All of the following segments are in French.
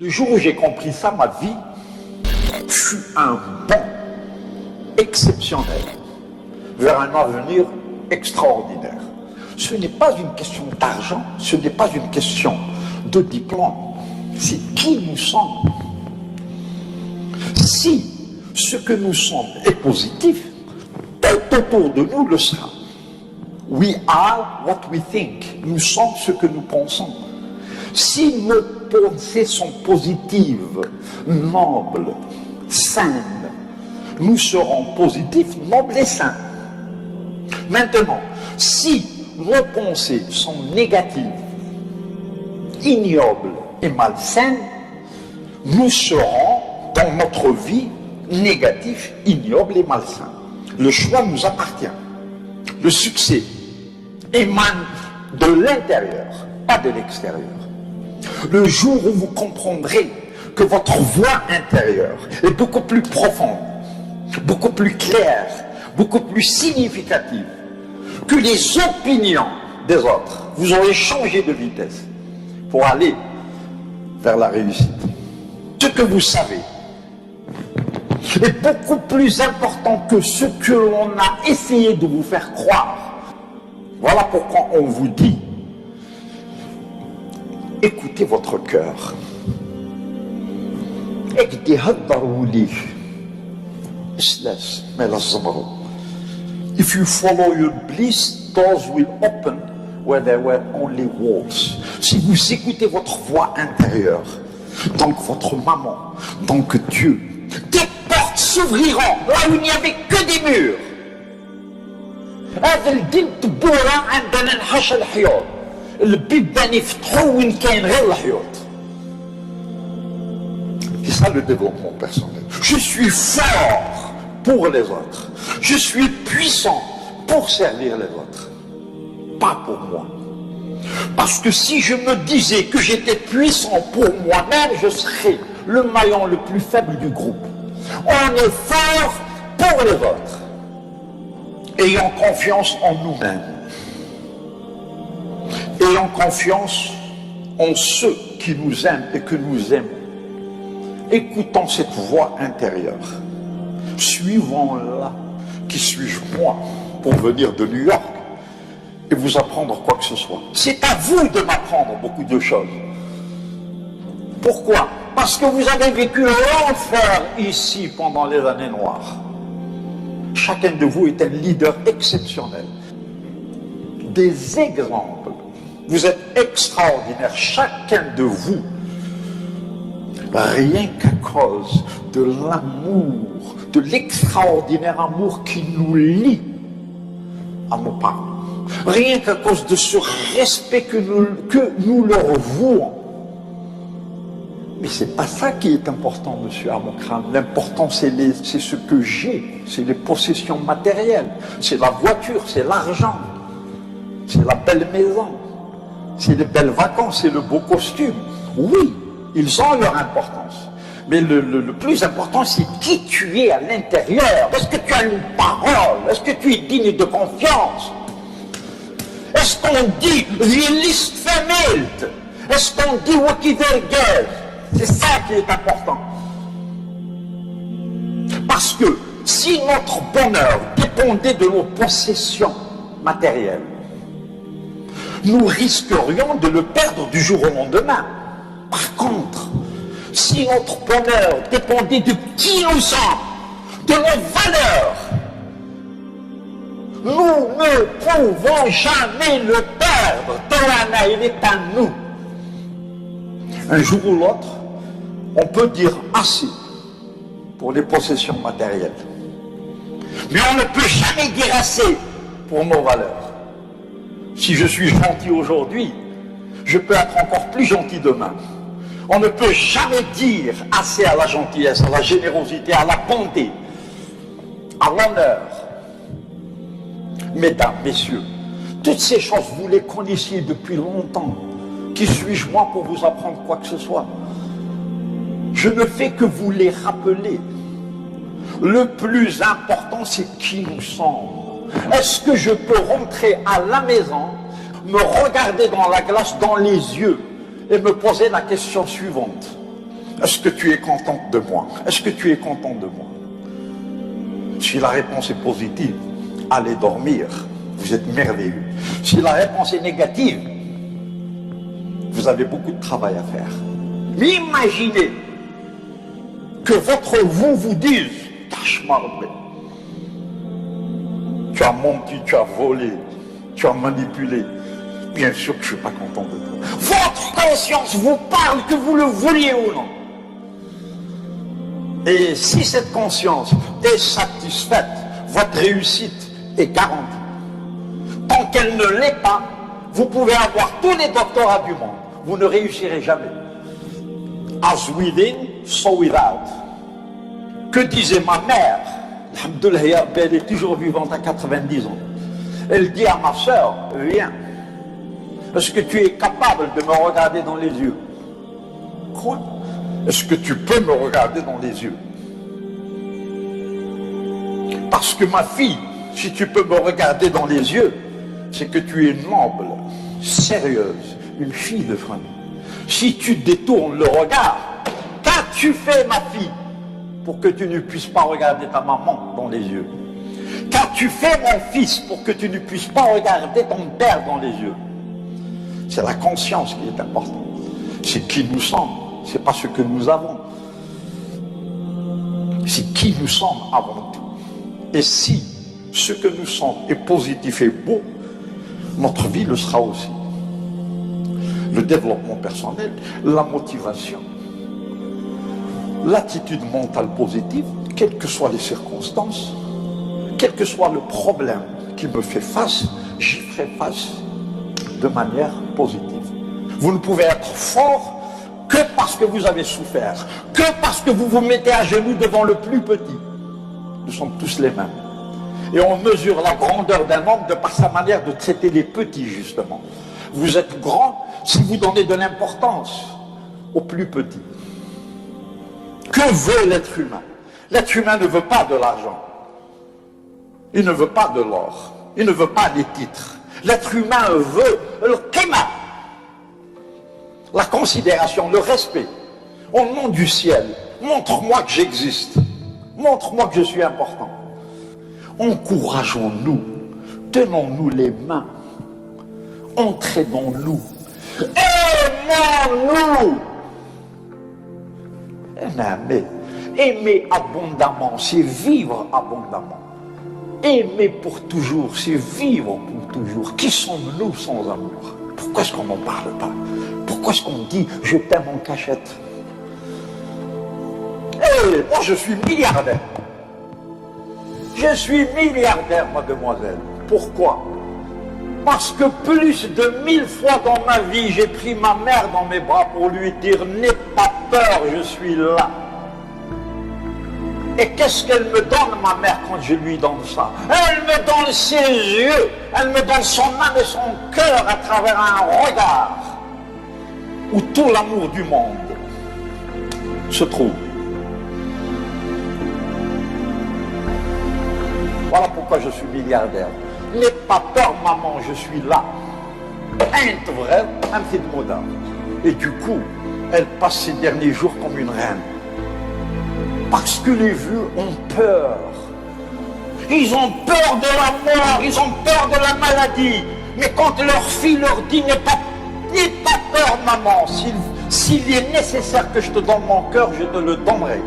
Le jour où j'ai compris ça, ma vie fut un bond exceptionnel vers un avenir extraordinaire. Ce n'est pas une question d'argent, ce n'est pas une question de diplôme, c'est qui nous sommes. Si ce que nous sommes est positif, tout autour de nous le sera. We are what we think. Nous sommes ce que nous pensons. Si nos pensées sont positives, nobles, saines, nous serons positifs, nobles et sains. Maintenant, si nos pensées sont négatives, ignobles et malsaines, nous serons dans notre vie négatifs, ignobles et malsains. Le choix nous appartient. Le succès émane de l'intérieur, pas de l'extérieur. Le jour où vous comprendrez que votre voix intérieure est beaucoup plus profonde, beaucoup plus claire, beaucoup plus significative que les opinions des autres, vous aurez changé de vitesse pour aller vers la réussite. Ce que vous savez est beaucoup plus important que ce que l'on a essayé de vous faire croire. Voilà pourquoi on vous dit, écoutez votre cœur. If you follow your bliss, doors will open where there were only walls. Si vous écoutez votre voix intérieure, donc votre maman, donc Dieu, des portes s'ouvriront là où il n'y avait que des murs. هذا الدين تبورا عندنا نحش الحيوط البيبان يفتحوا وين كاين غير الحيوط. C'est ça le développement personnel. Je suis fort pour les autres. Je suis puissant pour servir les autres. Pas pour moi. Parce que si je me disais que j'étais puissant pour moi-même, je serais le maillon le plus faible du groupe. On est fort pour les autres. Ayons confiance en nous-mêmes. Ayons confiance en ceux qui nous aiment et que nous aimons. Écoutons cette voix intérieure. Suivons-la. Qui suis-je moi pour venir de New York et vous apprendre quoi que ce soit? C'est à vous de m'apprendre beaucoup de choses. Pourquoi? Parce que vous avez vécu l'enfer ici pendant les années noires. Chacun de vous est un leader exceptionnel. Des exemples. Vous êtes extraordinaire, chacun de vous. Rien qu'à cause de l'amour, de l'extraordinaire amour qui nous lie à nos parents. Rien qu'à cause de ce respect que nous leur vouons. Mais c'est pas ça qui est important, monsieur Amokram. L'important, c'est ce que j'ai, c'est les possessions matérielles, c'est la voiture, c'est l'argent, c'est la belle maison, c'est les belles vacances, c'est le beau costume. Oui, ils ont leur importance. Mais le plus important, c'est qui tu es à l'intérieur. Est-ce que tu as une parole? Est-ce que tu es digne de confiance? Est-ce qu'on dit « Vi list vermählt » Est-ce qu'on dit « Wakivergel » C'est ça qui est important. Parce que si notre bonheur dépendait de nos possessions matérielles, nous risquerions de le perdre du jour au lendemain. Par contre, si notre bonheur dépendait de qui nous sommes, de nos valeurs, nous ne pouvons jamais le perdre. Torana, il est à nous. Un jour ou l'autre, on peut dire assez pour les possessions matérielles. Mais on ne peut jamais dire assez pour nos valeurs. Si je suis gentil aujourd'hui, je peux être encore plus gentil demain. On ne peut jamais dire assez à la gentillesse, à la générosité, à la bonté, à l'honneur. Mesdames, messieurs, toutes ces choses, vous les connaissiez depuis longtemps. Qui suis-je moi pour vous apprendre quoi que ce soit? Je ne fais que vous les rappeler. Le plus important, c'est qui nous sommes. Est-ce que je peux rentrer à la maison, me regarder dans la glace, dans les yeux, et me poser la question suivante. Est-ce que tu es contente de moi? Est-ce que tu es content de moi? Si la réponse est positive, allez dormir, vous êtes merveilleux. Si la réponse est négative, vous avez beaucoup de travail à faire. Mais imaginez que votre vous dise, tu as menti, tu as volé, tu as manipulé. Bien sûr que je ne suis pas content de toi. Votre conscience vous parle, que vous le vouliez ou non. Et si cette conscience est satisfaite, votre réussite est garantie. Tant qu'elle ne l'est pas, vous pouvez avoir tous les doctorats du monde. Vous ne réussirez jamais. As within, so without. Que disait ma mère? Alhamdoulilah, elle est toujours vivante à 90 ans. Elle dit à ma soeur, viens. Est-ce que tu es capable de me regarder dans les yeux? Quoi? Est-ce que tu peux me regarder dans les yeux? Parce que ma fille, si tu peux me regarder dans les yeux, c'est que tu es noble, sérieuse, une fille de famille. Si tu détournes le regard, qu'as-tu fait, ma fille, pour que tu ne puisses pas regarder ta maman dans les yeux? Qu'as-tu fait, mon fils, pour que tu ne puisses pas regarder ton père dans les yeux? C'est la conscience qui est importante. C'est qui nous sommes, c'est pas ce que nous avons. C'est qui nous sommes avant tout. Et si ce que nous sommes est positif et beau, notre vie le sera aussi. Le développement personnel, la motivation, l'attitude mentale positive, quelles que soient les circonstances, quel que soit le problème qui me fait face, j'y ferai face de manière positive. Vous ne pouvez être fort que parce que vous avez souffert, que parce que vous vous mettez à genoux devant le plus petit. Nous sommes tous les mêmes. Et on mesure la grandeur d'un homme de par sa manière de traiter les petits, justement. Vous êtes grand si vous donnez de l'importance aux plus petits. Que veut l'être humain? L'être humain ne veut pas de l'argent. Il ne veut pas de l'or. Il ne veut pas des titres. L'être humain veut le qima, la considération, le respect. Au nom du ciel, montre-moi que j'existe. Montre-moi que je suis important. Encourageons-nous, tenons-nous les mains, entraînons-nous, aimons-nous. Aimer abondamment, c'est vivre abondamment. Aimer pour toujours, c'est vivre pour toujours. Qui sommes-nous sans amour? Pourquoi est-ce qu'on n'en parle pas? Pourquoi est-ce qu'on dit « je t'aime en cachette » ? Moi je suis milliardaire. Je suis milliardaire, mademoiselle. Pourquoi? Parce que plus de 1000 fois dans ma vie, j'ai pris ma mère dans mes bras pour lui dire « n'aie pas peur, je suis là ». Et qu'est-ce qu'elle me donne, ma mère, quand je lui donne ça? Elle me donne ses yeux, elle me donne son âme et son cœur à travers un regard où tout l'amour du monde se trouve. Voilà pourquoi je suis milliardaire. N'aie pas peur, maman, je suis là. Ain't vrai, un petit moderne. Et du coup, elle passe ses derniers jours comme une reine. Parce que les vieux ont peur. Ils ont peur de la mort, ils ont peur de la maladie. Mais quand leur fille leur dit « n'aie pas peur, maman, s'il est nécessaire que je te donne mon cœur, je te le donnerai.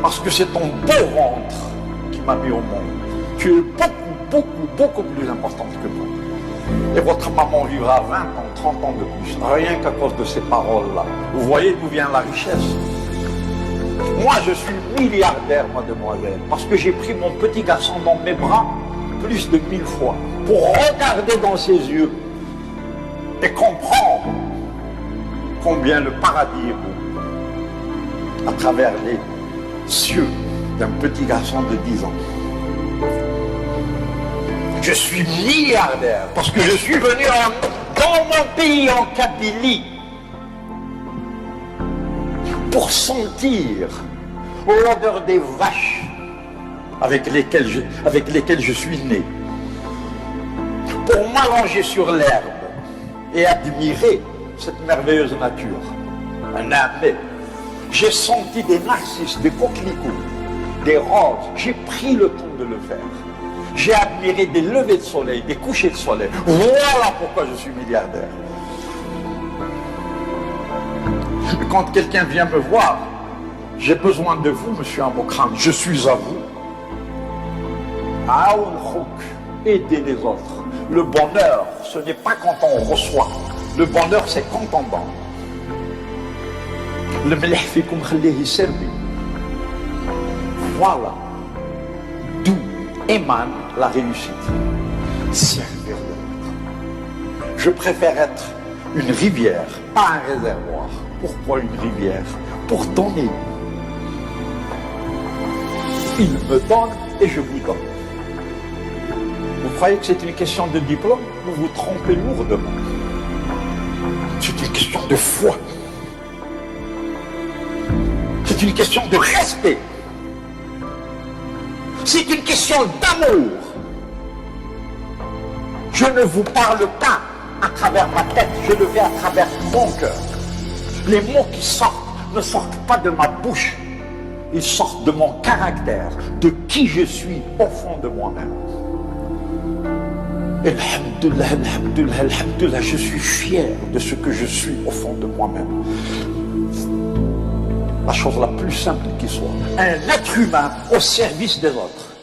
Parce que c'est ton beau ventre qui m'a mis au monde. Tu es beaucoup plus importante que moi. Et votre maman vivra 20 ans, 30 ans de plus, rien qu'à cause de ces paroles-là. Vous voyez d'où vient la richesse. Moi, je suis milliardaire, mademoiselle, parce que j'ai pris mon petit garçon dans mes bras plus de 1000 fois pour regarder dans ses yeux et comprendre combien le paradis est beau à travers les cieux d'un petit garçon de 10 ans. Je suis milliardaire parce que je suis venu dans mon pays, en Kabylie, pour sentir l'odeur des vaches avec lesquelles je suis né, pour m'allonger sur l'herbe et admirer cette merveilleuse nature. Un âme, J'ai senti des narcisses, des coquelicots, des roses. J'ai pris le temps de le faire. J'ai admiré des levées de soleil, des couchers de soleil. Voilà pourquoi je suis milliardaire. Quand quelqu'un vient me voir, j'ai besoin de vous, monsieur Amokran, je suis à vous. Aider les autres. Le bonheur, ce n'est pas quand on reçoit. Le bonheur, c'est quand on donne. Le mlih fikum khalih servi. Voilà d'où émane la réussite. Servir l'autre. Je préfère être une rivière, pas un réservoir. Pourquoi une rivière? Pour donner. Il me donne et je vous donne. Vous croyez que c'est une question de diplôme? Vous vous trompez lourdement. C'est une question de foi. C'est une question de respect. C'est une question d'amour. Je ne vous parle pas à travers ma tête, je le fais à travers mon cœur. Les mots qui sortent ne sortent pas de ma bouche. Ils sortent de mon caractère, de qui je suis au fond de moi-même. Alhamdulillah, alhamdulillah, alhamdulillah, je suis fier de ce que je suis au fond de moi-même. La chose la plus simple qui soit. Un être humain au service des autres.